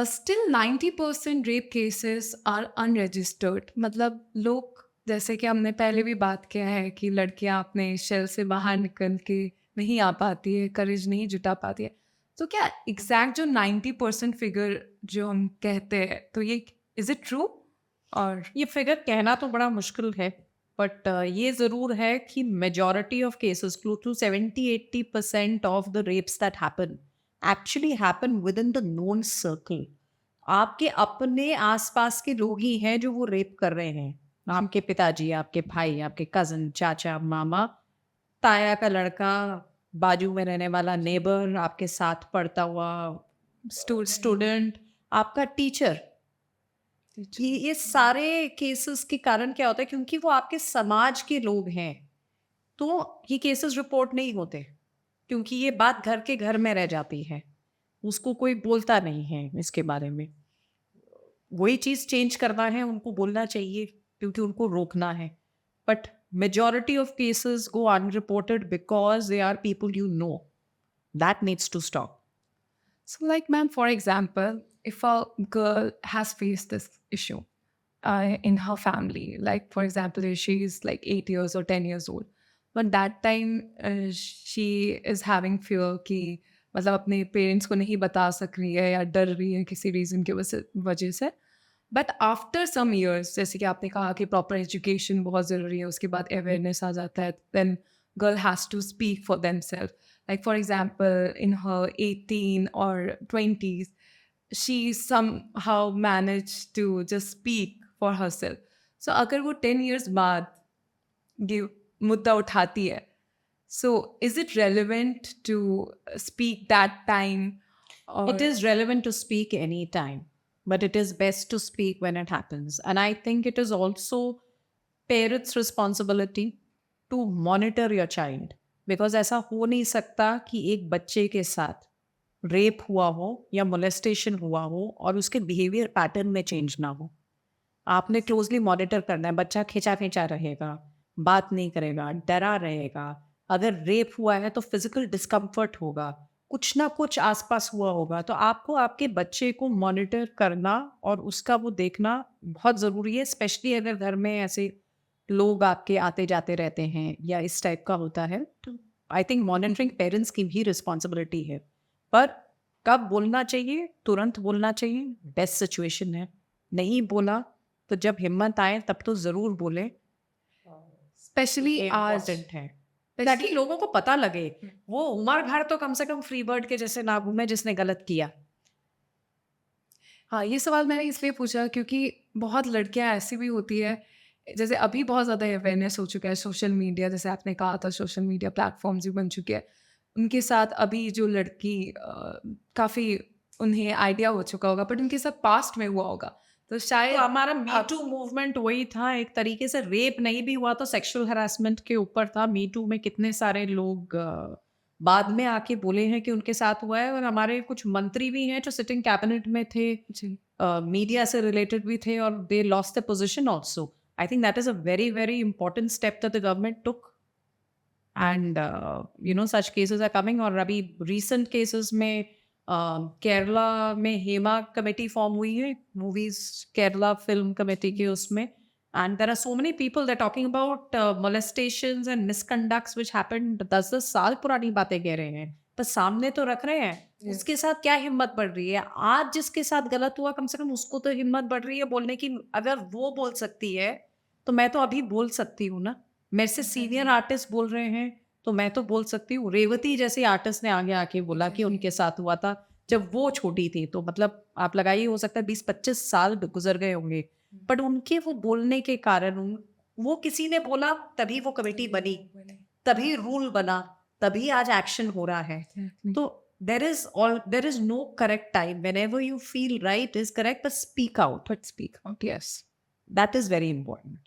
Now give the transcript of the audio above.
Still 90% rape cases are unregistered. मतलब लोग, जैसे कि हमने पहले भी बात किया है कि लड़कियां अपने शेल से बाहर निकल के नहीं आ पाती है, करेज नहीं जुटा पाती है। तो क्या एग्जैक्ट जो 90% फिगर जो हम कहते हैं, तो ये इज इट ट्रू? और ये फिगर कहना तो बड़ा मुश्किल है, बट ये ज़रूर है कि majority of cases, close to 70-80% of the rapes that happen actually happen within the known circle. आपके अपने आसपास के लोग ही हैं जो वो रेप कर रहे हैं। आपके पिताजी, आपके भाई, आपके कज़न, चाचा, मामा, ताया का लड़का, बाजू में रहने वाला नेबर, आपके साथ पढ़ता हुआ स्टूडेंट। स्टूडेंट, आपका टीचर। ये सारे केसेस के कारण क्या होता है, क्योंकि वो आपके समाज के लोग हैं, तो ये केसेस रिपोर्ट नहीं होते, क्योंकि ये बात घर के घर में रह जाती है, उसको कोई बोलता नहीं है इसके बारे में। वही चीज़ चेंज करना है, उनको बोलना चाहिए, क्योंकि उनको रोकना है। But majority of cases go unreported because they are people you know. That needs to stop. So, like, ma'am, for example, if a girl has faced this issue in her family, like, for example, if she is like 8 years or 10 years old, but that time she is having fear कि मतलब अपने parents को नहीं बता सक रही है या डर रही है किसी रीज़न की वजह से। बट आफ्टर सम ईयर्स, जैसे कि आपने कहा कि प्रॉपर एजुकेशन बहुत ज़रूरी है, उसके बाद अवेयरनेस आ जाता है, then girl has to speak for themselves. Like, for example, in her 18 or 20s, she somehow managed to just speak for herself. So अगर वो 10 years बाद ये मुद्दा उठाती है, so is it relevant to speak that time? It और is relevant to speak anytime, but it is best to speak when it happens. And I think it is also parents' responsibility to monitor your child. Because ऐसा हो नहीं सकता कि एक बच्चे के साथ रेप हुआ हो या मोलेस्टेशन हुआ हो और उसके बिहेवियर पैटर्न में चेंज ना हो। आपने क्लोजली मॉनिटर करना है। बच्चा खिंचा-खिंचा रहेगा, बात नहीं करेगा, डरा रहेगा। अगर रेप हुआ है तो फिज़िकल डिस्कम्फर्ट होगा, कुछ ना कुछ आस-पास हुआ होगा। तो आपको आपके बच्चे को मॉनिटर करना और उसका वो देखना बहुत ज़रूरी है, स्पेशली अगर घर में ऐसे लोग आपके आते-जाते रहते हैं या इस टाइप का होता है। तो आई थिंक मॉनिटरिंग पेरेंट्स की भी रिस्पॉन्सिबिलिटी है। पर कब बोलना चाहिए? तुरंत बोलना चाहिए, बेस्ट सिचुएशन है। नहीं बोला तो जब हिम्मत आए तब तो ज़रूर बोलें। स्पेशली ये आज, इम्पोर्टेंट है, ताकि स्पेशली लोगों को पता लगे। वो उमर भर तो कम से कम फ्री बर्ड के जैसे ना घूमे जिसने गलत किया। हाँ, ये सवाल मैंने इसलिए पूछा क्योंकि बहुत लड़कियां ऐसी भी होती है, जैसे अभी बहुत ज़्यादा अवेयरनेस हो चुका है, सोशल मीडिया, जैसे आपने कहा था, सोशल मीडिया प्लेटफॉर्म्स भी बन चुके हैं। उनके साथ अभी जो लड़की काफ़ी उन्हें आइडिया हो चुका होगा, बट उनके साथ पास्ट में हुआ होगा, तो तो शायद हमारा मी आप टू मूवमेंट वही था, एक तरीके से रेप नहीं भी हुआ तो सेक्सुअल हरासमेंट के ऊपर था। मी टू में कितने सारे लोग बाद में आके बोले हैं कि उनके साथ हुआ है, और हमारे कुछ मंत्री भी हैं जो सिटिंग कैबिनेट में थे, जी। मीडिया से रिलेटेड भी थे, और they lost the position also. I think that is a very, very important step that the government took, and such cases are coming. और अभी रीसेंट केसेस में केरला में हेमा कमेटी फॉर्म हुई है, मूवीज केरला फिल्म कमेटी के उसमें, and there are so many people there talking about molestations and misconducts which happened 10-10 साल पुरानी बातें कह रहे हैं, पर सामने तो रख रहे हैं। यस। उसके साथ क्या हिम्मत बढ़ रही है? आज जिसके साथ गलत हुआ, कम से कम उसको तो हिम्मत बढ़ रही है बोलने की। अगर वो बोल सकती है तो मैं तो अभी बोल सकती हूँ ना। मेरे से सीनियर एग्जैक्टली। आर्टिस्ट बोल रहे हैं तो मैं तो बोल सकती हूँ। रेवती जैसे आर्टिस्ट ने आगे आके बोला कि एग्जैक्टली। उनके साथ हुआ था जब वो छोटी थी, तो मतलब आप लगाइए, हो सकता है 20-25 साल गुजर गए होंगे, बट उनके वो बोलने के कारण वो किसी ने बोला तभी वो कमेटी बनी, तभी रूल बना, तभी आज एक्शन हो रहा है। एग्जैक्टली। तो there is no correct time. Whenever you feel right is correct, but speak out. But speak out, yes. That is very important.